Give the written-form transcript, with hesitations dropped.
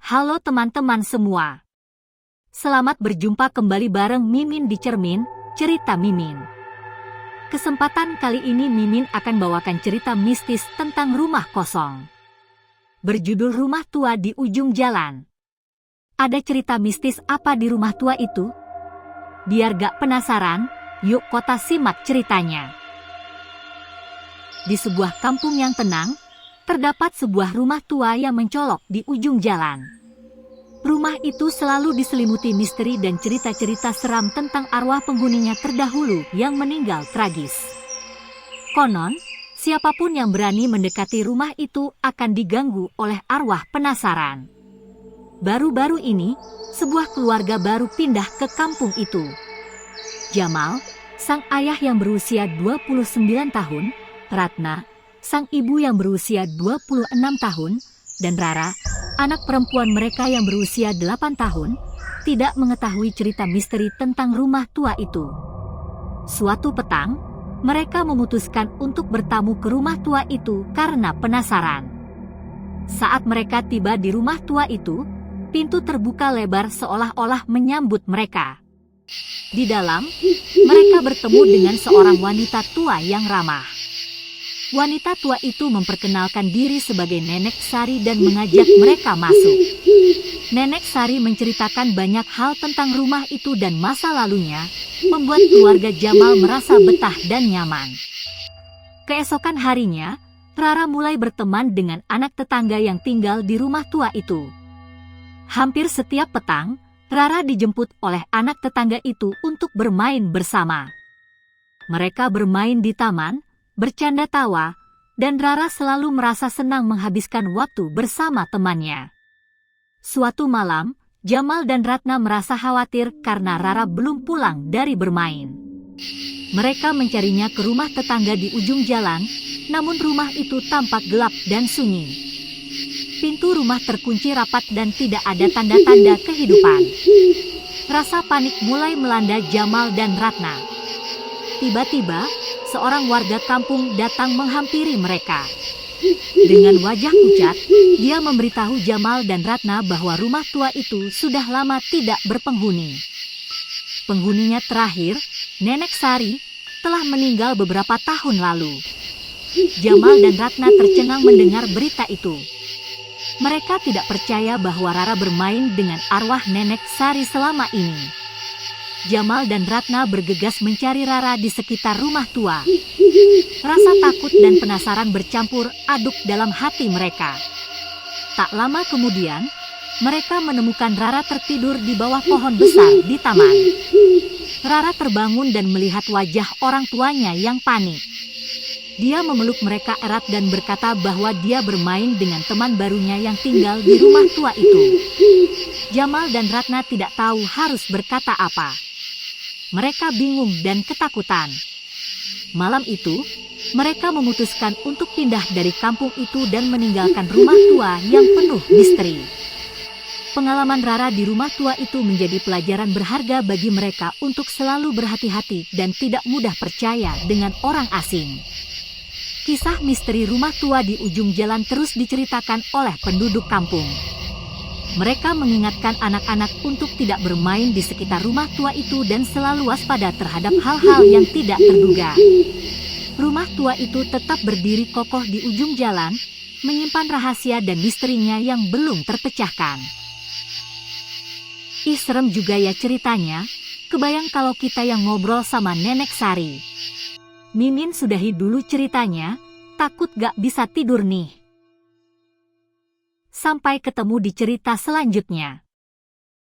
Halo teman-teman semua. Selamat berjumpa kembali bareng Mimin di Cermin, Cerita Mimin. Kesempatan kali ini Mimin akan bawakan cerita mistis tentang rumah kosong. Berjudul Rumah Tua di Ujung Jalan. Ada cerita mistis apa di rumah tua itu? Biar gak penasaran, yuk kita simak ceritanya. Di sebuah kampung yang tenang, terdapat sebuah rumah tua yang mencolok di ujung jalan. Rumah itu selalu diselimuti misteri dan cerita-cerita seram tentang arwah penghuninya terdahulu yang meninggal tragis. Konon, siapapun yang berani mendekati rumah itu akan diganggu oleh arwah penasaran. Baru-baru ini, sebuah keluarga baru pindah ke kampung itu. Jamal, sang ayah yang berusia 29 tahun, Ratna, sang ibu yang berusia 26 tahun, dan Rara, anak perempuan mereka yang berusia 8 tahun, tidak mengetahui cerita misteri tentang rumah tua itu. Suatu petang, mereka memutuskan untuk bertamu ke rumah tua itu karena penasaran. Saat mereka tiba di rumah tua itu, pintu terbuka lebar seolah-olah menyambut mereka. Di dalam, mereka bertemu dengan seorang wanita tua yang ramah. Wanita tua itu memperkenalkan diri sebagai Nenek Sari dan mengajak mereka masuk. Nenek Sari menceritakan banyak hal tentang rumah itu dan masa lalunya, membuat keluarga Jamal merasa betah dan nyaman. Keesokan harinya, Rara mulai berteman dengan anak tetangga yang tinggal di rumah tua itu. Hampir setiap petang, Rara dijemput oleh anak tetangga itu untuk bermain bersama. Mereka bermain di taman, bercanda tawa, dan Rara selalu merasa senang menghabiskan waktu bersama temannya. Suatu malam, Jamal dan Ratna merasa khawatir karena Rara belum pulang dari bermain. Mereka mencarinya ke rumah tetangga di ujung jalan, namun rumah itu tampak gelap dan sunyi. Pintu rumah terkunci rapat dan tidak ada tanda-tanda kehidupan. Rasa panik mulai melanda Jamal dan Ratna. Tiba-tiba, seorang warga kampung datang menghampiri mereka. Dengan wajah pucat, dia memberitahu Jamal dan Ratna bahwa rumah tua itu sudah lama tidak berpenghuni. Penghuninya terakhir, Nenek Sari, telah meninggal beberapa tahun lalu. Jamal dan Ratna tercengang mendengar berita itu. Mereka tidak percaya bahwa Rara bermain dengan arwah Nenek Sari selama ini. Jamal dan Ratna bergegas mencari Rara di sekitar rumah tua. Rasa takut dan penasaran bercampur aduk dalam hati mereka. Tak lama kemudian, mereka menemukan Rara tertidur di bawah pohon besar di taman. Rara terbangun dan melihat wajah orang tuanya yang panik. Dia memeluk mereka erat dan berkata bahwa dia bermain dengan teman barunya yang tinggal di rumah tua itu. Jamal dan Ratna tidak tahu harus berkata apa. Mereka bingung dan ketakutan. Malam itu, mereka memutuskan untuk pindah dari kampung itu dan meninggalkan rumah tua yang penuh misteri. Pengalaman Rara di rumah tua itu menjadi pelajaran berharga bagi mereka untuk selalu berhati-hati dan tidak mudah percaya dengan orang asing. Kisah misteri rumah tua di ujung jalan terus diceritakan oleh penduduk kampung. Mereka mengingatkan anak-anak untuk tidak bermain di sekitar rumah tua itu dan selalu waspada terhadap hal-hal yang tidak terduga. Rumah tua itu tetap berdiri kokoh di ujung jalan, menyimpan rahasia dan misterinya yang belum terpecahkan. Ih, serem juga ya ceritanya. Kebayang kalau kita yang ngobrol sama Nenek Sari. Mimin sudahi dulu ceritanya, takut gak bisa tidur nih. Sampai ketemu di cerita selanjutnya.